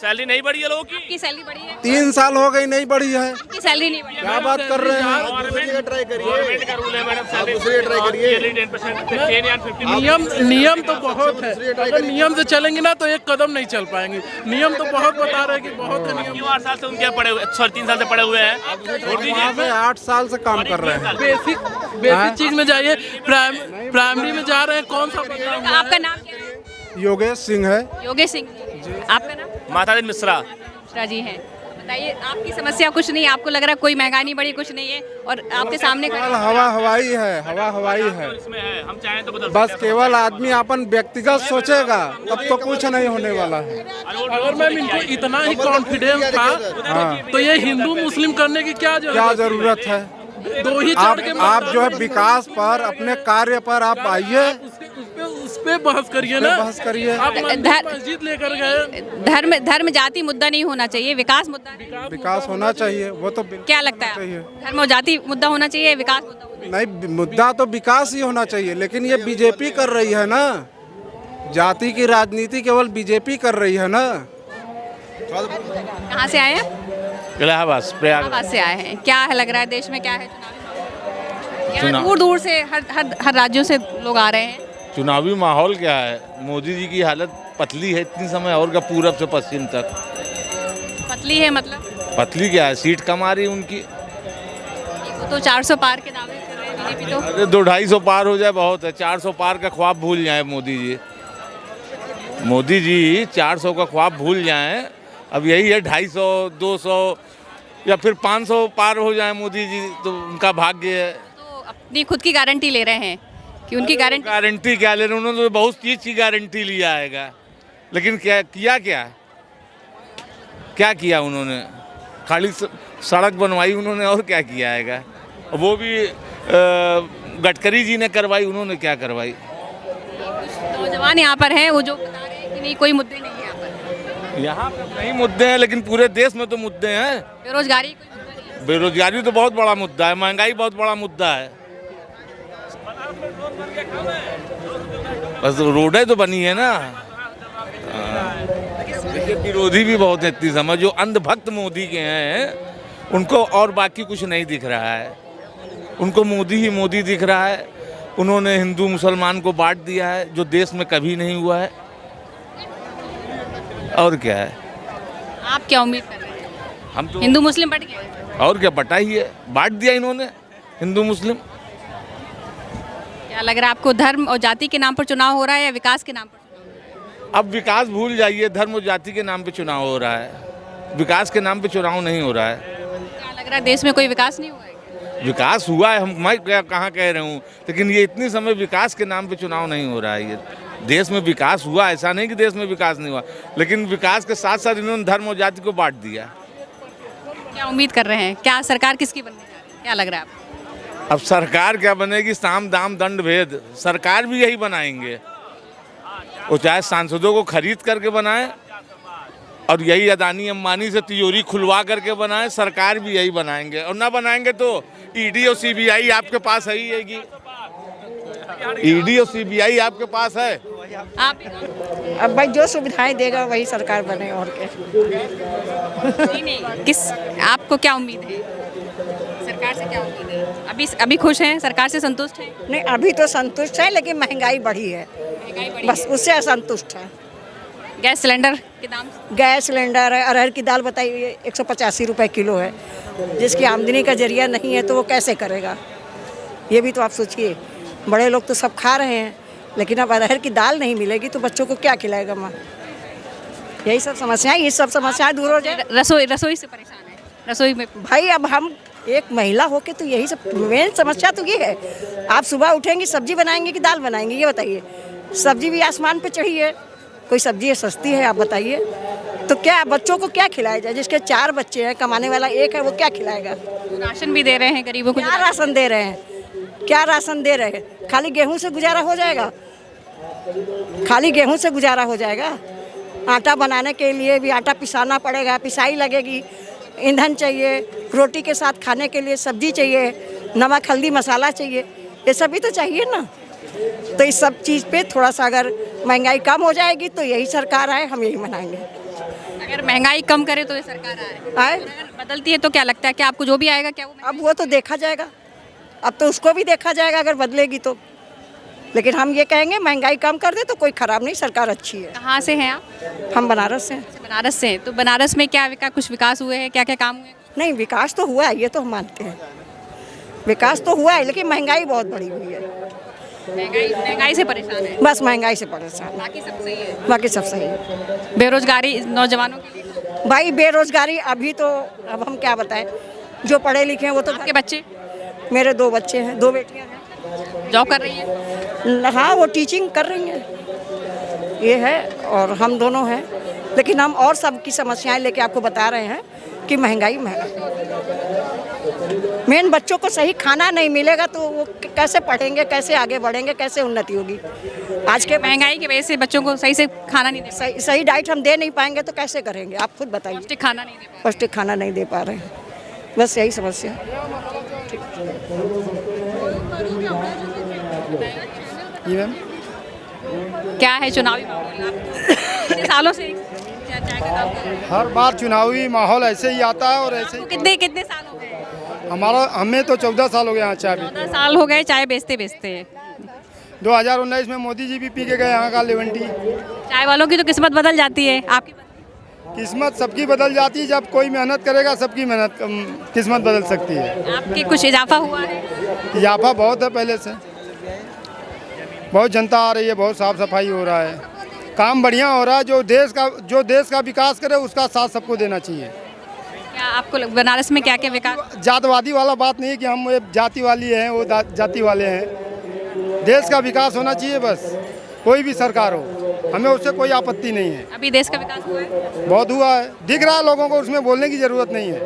Salary नहीं बढ़ी है लोगों की। आपकी सैलरी बढ़ी है? 3 साल हो गई नहीं बढ़ी है। आपकी सैलरी नहीं बढ़ी? क्या बात कर रहे हैं? गवर्नमेंट का रूल है मैडम, सैलरी ट्राई करिए 10% 10 या 15। नियम तो बहुत है, अगर नियम से चलेंगे ना तो एक कदम नहीं चल पाएंगे। नियम तो बहुत बता रहे हैं कि बहुत है नियम। क्यों 8 साल से उनके पड़े हुए, 3 साल से पड़े हुए हैं? छोड़ दीजिए। 8 साल से काम कर रहे हैं। बेसिक चीज में जाइए, प्राइमरी में जा रहे हैं। कौन सा बदलाव हुआ है? आपका नाम क्या है? योगेश सिंह है। योगेश सिंह। आपका नाम? माताजी मिश्रा। मिश्रा जी हैं। बताइए, आपकी समस्या कुछ नहीं, आपको लग रहा है कोई महंगाई नहीं बढ़ी, कुछ नहीं है, और आपके सामने केवल हवा हवाई है। इसमें है, हम चाहें तो बदल बस केवल आदमी अपन व्यक्तिगत सोचेगा तब तो कुछ नहीं होने वाला है। अगर मैम इनको इतना ही कॉन्फिडेंस था तो ये हिंदू मुस्लिम करने की क्या जरूरत है? दो ही आप जो है विकास पर, अपने कार्य पर आप आइए, उस पे बहस करिए ना। बहस करिए। आप मस्जिद लेकर गए। धर्म जाति मुद्दा नहीं होना चाहिए, विकास मुद्दा। विकास होना चाहिए, वो तो क्या लगता है? धर्म और जाति मुद्दा होना चाहिए, विकास मुद्दा होना चाहिए? नहीं, मुद्दा तो विकास ही होना चाहिए, लेकिन ये बीजेपी कर रही है ना। जाति की राजनीति केवल बीजेपी कर रही है ना। कहाँ से आए हैं? इलाहाबाद इलाहाबाद से आए हैं। क्या है, लग रहा है देश में क्या है चुनाव? दूर दूर से हर राज्यों से लोग आ रहे हैं। चुनावी माहौल क्या है? मोदी जी की हालत पतली है इतनी समय, और क्या पूरब से पश्चिम तक पतली है? मतलब पतली क्या है? सीट कम आ रही है उनकी। वो तो 400 पार के दावे कर रहे हैं बीजेपी तो। अरे 200-250 पार हो जाए बहुत है। 400 पार का ख्वाब भूल जाए मोदी जी। 400 का ख्वाब भूल जाएं। अब यही है 250, 200 या फिर 500 पार हो जाए मोदी जी तो उनका भाग्य है। तो अपनी खुद की गारंटी ले रहे हैं कि उनकी गारंटी क्या ले रहे हैं? उन्होंने तो बहुत चीज़ की गारंटी लिया है, लेकिन क्या किया उन्होंने? खाली सड़क बनवाई उन्होंने, और क्या किया है? वो भी गडकरी जी ने करवाई, उन्होंने क्या करवाई? नौजवान यहाँ पर हैं, वो जो बता रहे हैं कि नहीं कोई मुद्दे नहीं है यहाँ पर। यहाँ पे नहीं मुद्दे हैं, लेकिन पूरे देश में तो मुद्दे हैं। बेरोजगारी कोई मुद्दा नहीं है? बेरोजगारी तो बहुत बड़ा मुद्दा है, महंगाई बहुत बड़ा मुद्दा है। बस रोडें तो बनी है ना। देखिए विरोधी भी बहुत है इतनी समय। जो अंधभक्त मोदी के हैं उनको और बाकी कुछ नहीं दिख रहा है। उनको मोदी ही मोदी दिख रहा है। उन्होंने हिंदू मुसलमान को बांट दिया है, जो देश में कभी नहीं हुआ है। और क्या है? आप क्या उम्मीद कर रहे हैं? हम तो हिंदू मुस्लिम बट गए, और क्या बटा ही है, बांट दिया इन्होंने हिंदू मुस्लिम। क्या लग रहा है आपको, धर्म और जाति के नाम पर चुनाव हो रहा है या विकास के नाम पर चुनाव? अब विकास भूल जाइए, धर्म और जाति के नाम पे चुनाव हो रहा है, विकास के नाम पे चुनाव नहीं हो रहा है। क्या लग रहा है देश में कोई विकास नहीं हुआ है? विकास हुआ है, मैं कहाँ कह रहा हूँ, लेकिन ये इतनी समय विकास के नाम पे चुनाव नहीं हो रहा है। ये देश में विकास हुआ, ऐसा नहीं कि देश में विकास नहीं हुआ, लेकिन विकास के साथ साथ इन्होंने धर्म और जाति को बांट दिया। क्या उम्मीद कर रहे हैं, क्या सरकार किसकी बनने जा रही है, क्या लग रहा है आपको? अब सरकार क्या बनेगी? साम दाम दंड भेद, सरकार भी यही बनाएंगे। वो चाहे सांसदों को खरीद करके बनाए और यही अदानी अंबानी से तिजोरी खुलवा करके बनाए, सरकार भी यही बनाएंगे। और ना बनाएंगे तो ईडी और सीबीआई आपके पास है ही है। ईडी और सीबीआई आपके पास है। आप अब भाई जो सुविधाएं देगा वही सरकार बने, और क्या। नहीं, आपको क्या उम्मीद है, सरकार से क्या उम्मीद है? अभी खुश हैं, सरकार से संतुष्ट हैं? नहीं, अभी तो संतुष्ट है, लेकिन महंगाई बढ़ी है, बस उससे असंतुष्ट है। गैस सिलेंडर के दाम? गैस सिलेंडर है, अरहर की दाल बताइए 185 रुपए किलो है। जिसकी आमदनी का जरिया नहीं है तो वो कैसे करेगा? ये भी तो आप सोचिए। बड़े लोग तो सब खा रहे हैं, लेकिन अब अरहर की दाल नहीं मिलेगी तो बच्चों को क्या खिलाएगा माँ? यही सब समस्याएं, ये सब समस्याएं दूर हो जाए। रसोई से परेशान है? रसोई में भाई अब हम एक महिला होके तो यही सब मेन समस्या तो ये है। आप सुबह उठेंगी, सब्जी बनाएंगे कि दाल बनाएंगे, ये बताइए। सब्जी भी आसमान पे चढ़ी है, कोई सब्जी सस्ती है, आप बताइए। तो क्या बच्चों को क्या खिलाया जाए? जिसके 4 बच्चे हैं, कमाने वाला एक है, वो क्या खिलाएगा? राशन भी दे रहे हैं गरीबों को। क्या राशन दे रहे हैं? क्या राशन दे रहे हैं? खाली गेहूं से गुजारा हो जाएगा? खाली गेहूं से गुजारा हो जाएगा? आटा बनाने के लिए भी आटा पिसाना पड़ेगा, पिसाई लगेगी, ईंधन चाहिए, रोटी के साथ खाने के लिए सब्जी चाहिए, नमक हल्दी मसाला चाहिए, ये सब भी तो चाहिए ना। तो इस सब चीज़ पे थोड़ा सा अगर महंगाई कम हो जाएगी तो यही सरकार आए, हम यही मनाएंगे। अगर महंगाई कम करे तो ये सरकार आए, अगर बदलती है तो क्या लगता है कि आपको जो भी आएगा क्या वो अब वो तो देखा जाएगा, अब तो उसको भी देखा जाएगा अगर बदलेगी तो। लेकिन हम ये कहेंगे महंगाई कम कर दे तो कोई ख़राब नहीं, सरकार अच्छी है। कहाँ से हैं आप? हम बनारस से हैं। बनारस से हैं। तो बनारस में क्या कुछ विकास हुए हैं, क्या क्या काम हुए? नहीं, विकास तो हुआ है, ये तो हम मानते हैं, विकास तो हुआ है, लेकिन महंगाई बहुत बढ़ी हुई है। महंगाई से परेशान है, बस महंगाई से परेशान, बाकी सब सही है। बाकी सब सही है। बेरोजगारी नौजवानों के लिए? भाई बेरोजगारी अभी तो, अब हम क्या बताएं, जो पढ़े लिखे हैं वो तो। आपके बच्चे? मेरे 2 बच्चे हैं, 2 बेटियां हैं। जॉब कर रही हैं? हाँ, वो टीचिंग कर रही हैं, ये है, और हम दोनों हैं। लेकिन हम और सब की समस्याएं लेके आपको बता रहे हैं कि महंगाई मेन बच्चों को सही खाना नहीं मिलेगा तो वो कैसे पढ़ेंगे, कैसे आगे बढ़ेंगे, कैसे उन्नति होगी। आज के महंगाई की वजह से बच्चों को सही से खाना नहीं दे, सही डाइट हम दे नहीं पाएंगे तो कैसे करेंगे, आप खुद बताइए। पौष्टिक खाना नहीं दे पा पौष्टिक खाना नहीं दे पा रहे हैं, बस यही समस्या। क्या है चुनावी माहौल? आप कितने सालों से चाय का काम कर रहे हैं? हर बार चुनावी माहौल ऐसे ही आता है और ऐसे ही कितने साल हो गए? हमें तो 14 साल हो गए यहाँ चाय 14 साल हो गए चाय बेचते 2019 में मोदी जी भी पी के गए यहाँ का लेमन टी। चाय वालों की तो किस्मत बदल जाती है, आपकी किस्मत सबकी बदल जाती है, जब कोई मेहनत करेगा सबकी मेहनत किस्मत बदल सकती है। आपकी कुछ इजाफा हुआ है? इजाफा बहुत है, पहले से बहुत जनता आ रही है, बहुत साफ सफाई हो रहा है, काम बढ़िया हो रहा है। जो देश का विकास करे उसका साथ सबको देना चाहिए। क्या आपको बनारस में क्या क्या विकास? जातवादी वाला बात नहीं है कि हम ये जाति वाली हैं, वो जाति वाले हैं। देश का विकास होना चाहिए, बस कोई भी सरकार हो, हमें उससे कोई आपत्ति नहीं है। अभी देश का विकास हुआ है? बहुत हुआ है, दिख रहा है लोगों को, उसमें बोलने की ज़रूरत नहीं है।